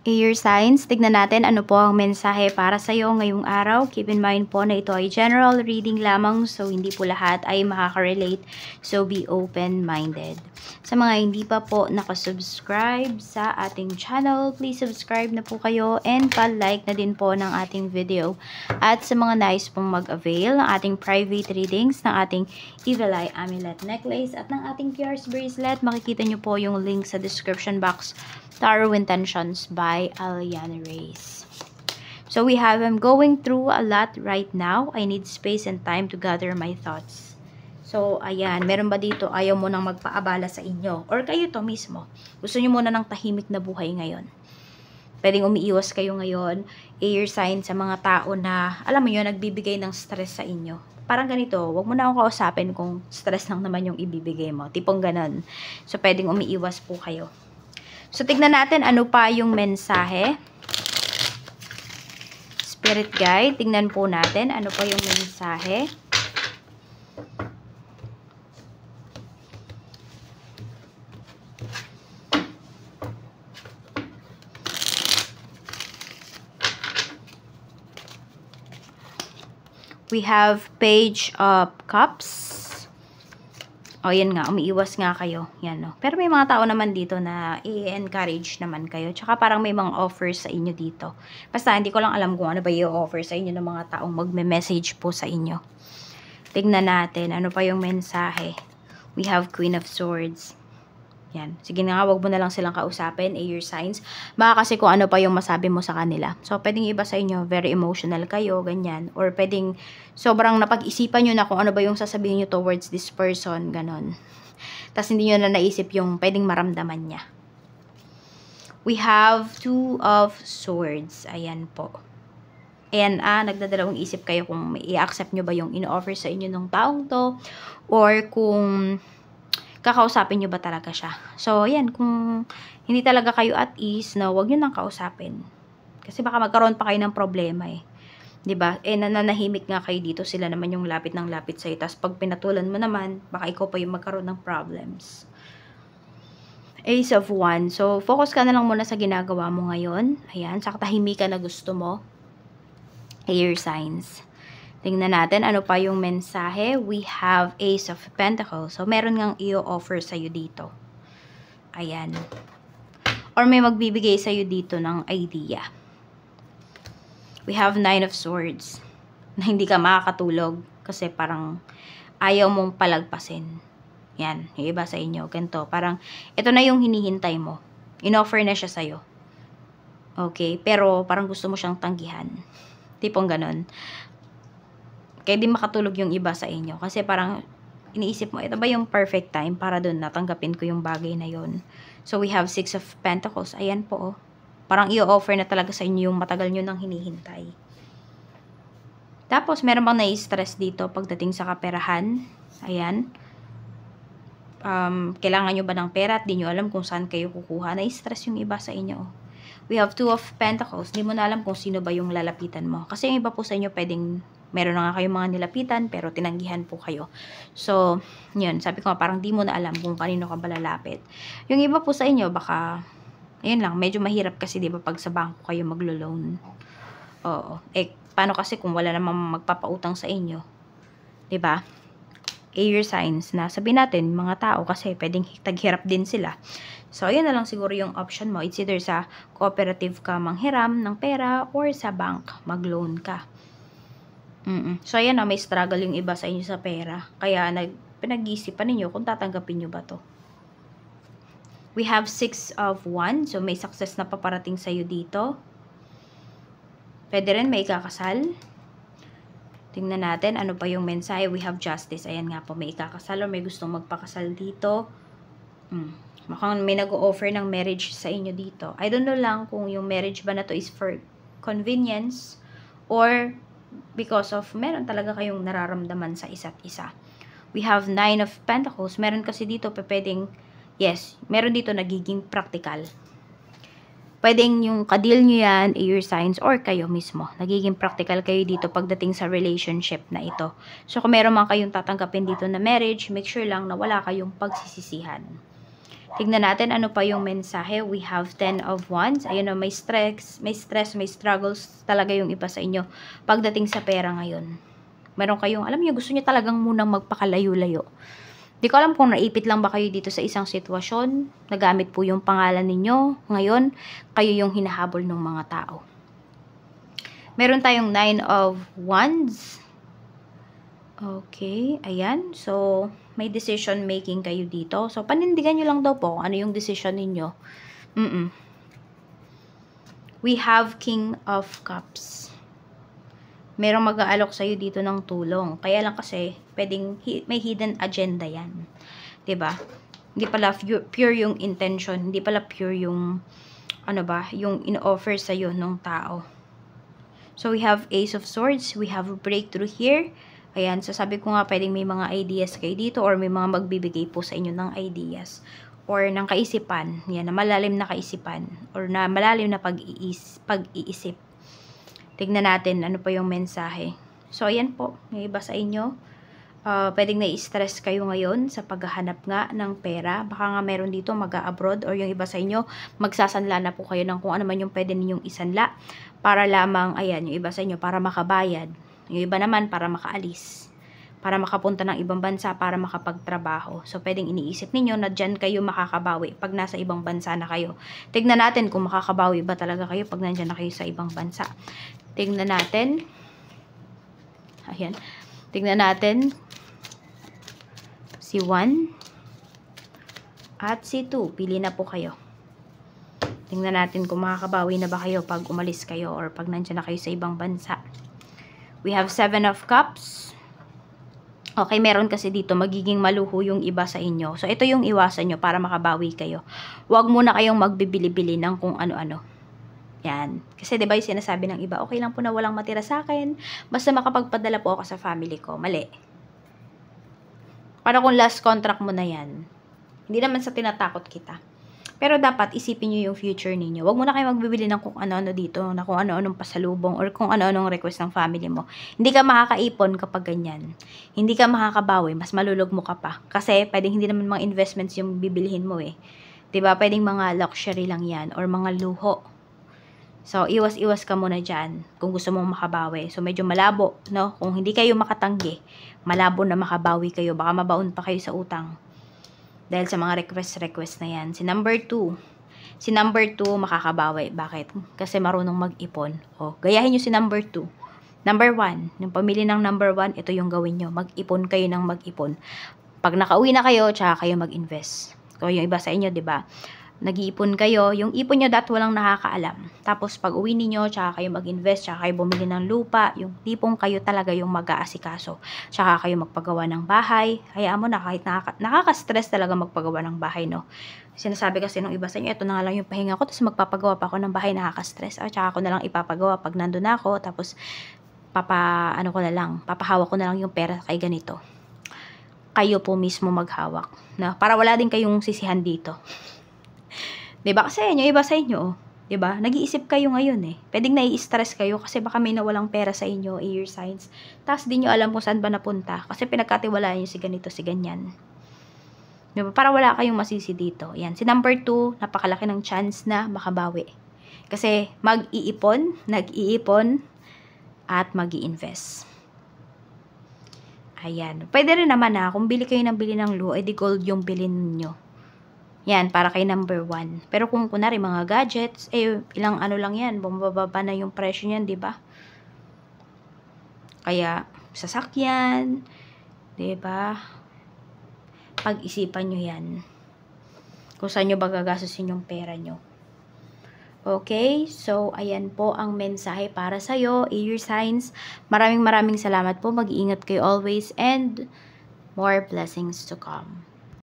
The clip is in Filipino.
Air signs, tignan natin ano po ang mensahe para sa iyo ngayong araw. Keep in mind po na ito ay general reading lamang, so hindi po lahat ay makaka-relate. So be open-minded. Sa mga hindi pa po nakasubscribe sa ating channel, please subscribe na po kayo and pa-like na din po ng ating video. At sa mga nais pong mag-avail ng ating private readings, ng ating Evil Eye Amulet Necklace at ng ating Pierce Bracelet, makikita nyo po yung link sa description box. Tarot Intentions by Aliana Reyes. So we have, I'm going through a lot right now. I need space and time to gather my thoughts. So, ayan. Meron ba dito ayaw mo nang magpaabala sa inyo? Or kayo to mismo? Gusto nyo muna ng tahimik na buhay ngayon? Pwedeng umiiwas kayo ngayon. Air sign sa mga tao na, alam mo yun, nagbibigay ng stress sa inyo. Parang ganito, wag mo na akong kausapin kung stress lang naman yung ibibigay mo. Tipong ganon. So, pwedeng umiiwas po kayo. So, tignan natin ano pa yung mensahe. Spirit Guide, tignan po natin ano pa yung mensahe. We have Page of Cups. O, yan nga, umiiwas nga kayo. Yan, no? Pero may mga tao naman dito na i-encourage naman kayo. Tsaka parang may mga offers sa inyo dito. Basta, hindi ko lang alam kung ano ba yung offer sa inyo ng mga taong magme-message po sa inyo. Tignan natin, ano pa yung mensahe. We have Queen of Swords. Yan. Sige na nga, wag mo na lang silang kausapin, air signs. Baka kasi kung ano pa yung masabi mo sa kanila. So, pwedeng iba sa inyo, very emotional kayo, ganyan. Or pwedeng sobrang napag-isipan nyo na kung ano ba yung sasabihin nyo towards this person, ganon. Tapos hindi nyo na naisip yung pwedeng maramdaman niya. We have Two of Swords. Ayan po. Ayan, nagdadalawang isip kayo kung i-accept nyo ba yung in-offer sa inyo ng taong to. Or kung kakausapin nyo ba talaga siya. So, ayan, kung hindi talaga kayo at ease, na huwag nyo nang kausapin. Kasi baka magkaroon pa kayo ng problema eh. 'Di ba? Nananahimik nga kayo dito, sila naman yung lapit ng lapit sa'yo. Tapos pag pinatulan mo naman, baka ikaw pa yung magkaroon ng problems. Ace of Wands. So, focus ka na lang muna sa ginagawa mo ngayon. Ayan, sa katahimikan na gusto mo. Air signs. Tingnan natin ano pa yung mensahe. We have Ace of Pentacles. So, meron ngang i-offer sa'yo dito. Ayan. Or may magbibigay sa'yo dito ng idea. We have Nine of Swords. Na hindi ka makakatulog kasi parang ayaw mong palagpasin. Yan. Yung iba sa inyo. Ganito. Parang ito na yung hinihintay mo. In-offer na siya sa'yo. Okay? Pero parang gusto mo siyang tanggihan. Tipong ganon. Kaya di makatulog yung iba sa inyo. Kasi parang iniisip mo, ito ba yung perfect time para doon natanggapin ko yung bagay na yon. So, we have Six of Pentacles. Ayan po, oh. Parang i-offer na talaga sa inyo yung matagal nyo nang hinihintay. Tapos, meron bang nai-stress dito pagdating sa kaperahan? Ayan. Kailangan nyo ba ng pera at di nyo alam kung saan kayo kukuha? Nai-stress yung iba sa inyo, oh. We have Two of Pentacles. Di mo na alam kung sino ba yung lalapitan mo. Kasi yung iba po sa inyo pwedeng meron na nga kayong mga nilapitan, pero tinanggihan po kayo. So, yun. Sabi ko nga, parang di mo na alam kung kanino ka ba lalapit. Yung iba po sa inyo, baka, ayun lang, medyo mahirap kasi, di ba, pag sa bangko kayo maglo-loan. Oo. Paano kasi kung wala namang magpapautang sa inyo? Di ba? Air signs na sabihin natin, mga tao, kasi pwedeng taghirap din sila. So, ayun na lang siguro yung option mo. It's either sa cooperative ka manghiram ng pera or sa bank mag-loan ka. So, ayan na, may struggle yung iba sa inyo sa pera. Kaya, pinag-iisipan ninyo kung tatanggapin nyo ba to. We have Six of Wands. So, may success na paparating sa'yo dito. Pwede rin may ikakasal. Tingnan natin, ano pa yung mensahe. We have Justice. Ayan nga po, may ikakasal o may gustong magpakasal dito. Mukhang may nag-o-offer ng marriage sa inyo dito. I don't know lang kung yung marriage ba na to is for convenience or because of meron talaga kayong nararamdaman sa isa't isa. We have Nine of Pentacles. Meron kasi dito pwedeng, yes, meron dito nagiging practical. Pwedeng yung kadil nyo yan, air signs, or kayo mismo. Nagiging practical kayo dito pagdating sa relationship na ito. So, kung meron man kayong tatanggapin dito na marriage, make sure lang na wala kayong pagsisisihan. Tignan natin ano pa yung mensahe. We have 10 of Wands. Ayun o, may stress, may struggles talaga yung iba sa inyo pagdating sa pera ngayon. Meron kayong, alam niyo, gusto niyo talagang munang magpakalayo-layo. Di ko alam kung naipit lang ba kayo dito sa isang sitwasyon. Nagamit po yung pangalan ninyo. Ngayon, kayo yung hinahabol ng mga tao. Meron tayong 9 of Wands. Okay, ayan. So, may decision making kayo dito. So, panindigan nyo lang daw po kung ano yung decision ninyo. We have King of Cups. Merong mag-aalok sa'yo dito ng tulong. Kaya lang kasi, pwedeng may hidden agenda yan. 'Di ba? Hindi pala pure yung intention. Hindi pala pure yung, ano ba, yung in-offer sa'yo ng tao. So, we have Ace of Swords. We have a breakthrough here. Ayan, so sabi ko nga, pwedeng may mga ideas kayo dito or may mga magbibigay po sa inyo ng ideas or ng kaisipan. Yan, na malalim na kaisipan or na malalim na pag-iisip. Tignan natin ano pa yung mensahe. So, ayan po, may iba sa inyo. Pwedeng nai-stress kayo ngayon sa paghahanap nga ng pera. Baka nga meron dito mag-a-abroad or yung iba sa inyo, magsasanla na po kayo ng kung ano man yung pwede ninyong isanla para lamang, ayan, yung iba sa inyo, para makabayad. Yung iba naman, para makaalis. Para makapunta ng ibang bansa, para makapagtrabaho. So, pwedeng iniisip ninyo na dyan kayo makakabawi pag nasa ibang bansa na kayo. Tignan natin kung makakabawi ba talaga kayo pag nandyan na kayo sa ibang bansa. Tignan natin. Ayan. Tignan natin. Si 1 at si 2. Pili na po kayo. Tingnan natin kung makakabawi na ba kayo pag umalis kayo or pag nandyan na kayo sa ibang bansa. We have 7 of Cups. Okay, meron kasi dito magiging maluho yung iba sa inyo. So, ito yung iwasan nyo para makabawi kayo. Huwag muna kayong magbibili-bili ng kung ano-ano. Yan. Kasi diba yung sinasabi ng iba, okay lang po na walang matira sa akin. Basta makapagpadala po ako sa family ko. Mali. Para kung last contract mo na yan. Hindi naman sa tinatakot kita. Pero dapat isipin nyo yung future ninyo. Huwag muna kayo magbibili ng kung ano-ano dito, na kung ano-anong pasalubong or kung ano-anong request ng family mo. Hindi ka makakaipon kapag ganyan. Hindi ka makakabawi, mas malulog mo ka pa. Kasi pwedeng hindi naman mga investments yung bibilihin mo eh. 'Di ba? Pwedeng mga luxury lang yan or mga luho. So, iwas-iwas ka muna dyan kung gusto mong makabawi. So, medyo malabo, no? Kung hindi kayo makatanggi, malabo na makabawi kayo. Baka mabaon pa kayo sa utang. Dahil sa mga request na yan. Si number 2. Si number 2 makakabawi. Bakit? Kasi marunong mag-ipon. O, gayahin nyo si number 2. Number 1. Yung pamili ng number 1, ito yung gawin nyo. Mag-ipon kayo ng mag-ipon. Pag nakauwi na kayo, tsaka kayo mag-invest. So, yung iba sa inyo, diba? Nag-iipon kayo, yung ipon nyo dat walang nakakaalam. Tapos pag uwi niyo, tsaka kayo mag-invest, tsaka kayo bumili ng lupa, yung tipong kayo talaga yung mag-aasikaso. Tsaka kayo magpagawa ng bahay. Hayaan mo na kahit nakaka-stress talaga magpagawa ng bahay, no? Sinasabi kasi nung iba sa inyo, ito na nga lang yung pahinga ko, tapos magpapagawa pa ako ng bahay, nakaka-stress. Tsaka ako na lang ipapagawa pag nandun na ako, tapos papahawak ko na lang yung pera kay ganito. Kayo po mismo maghawak, no? Para wala din kayong sisihan dito. Diba? Kasi yung iba sa inyo, diba? Nag-iisip kayo ngayon eh. Pwedeng nai-stress kayo kasi baka may nawalang pera sa inyo, air signs. Tapos di nyo alam kung saan ba napunta. Kasi pinagkatiwalaan nyo si ganito, si ganyan. Diba? Para wala kayong masisi dito. Yan. Si number 2, napakalaki ng chance na makabawi. Kasi mag-iipon, nag-iipon, at mag-i-invest. Ayan. Pwede rin naman kung bili kayo ng bili ng luho, edi gold yung bilhin nyo. Yan, para kay number 1. Pero kung kunwari mga gadgets, ilang ano lang yan, bumababa na yung presyo niyan, di ba? Kaya, sasakyan, di ba? Pag-isipan nyo yan. Kung saan nyo ba gagastusin yung pera nyo. Okay, so ayan po ang mensahe para sa'yo, air signs. Maraming salamat po. Mag-iingat kayo always and more blessings to come.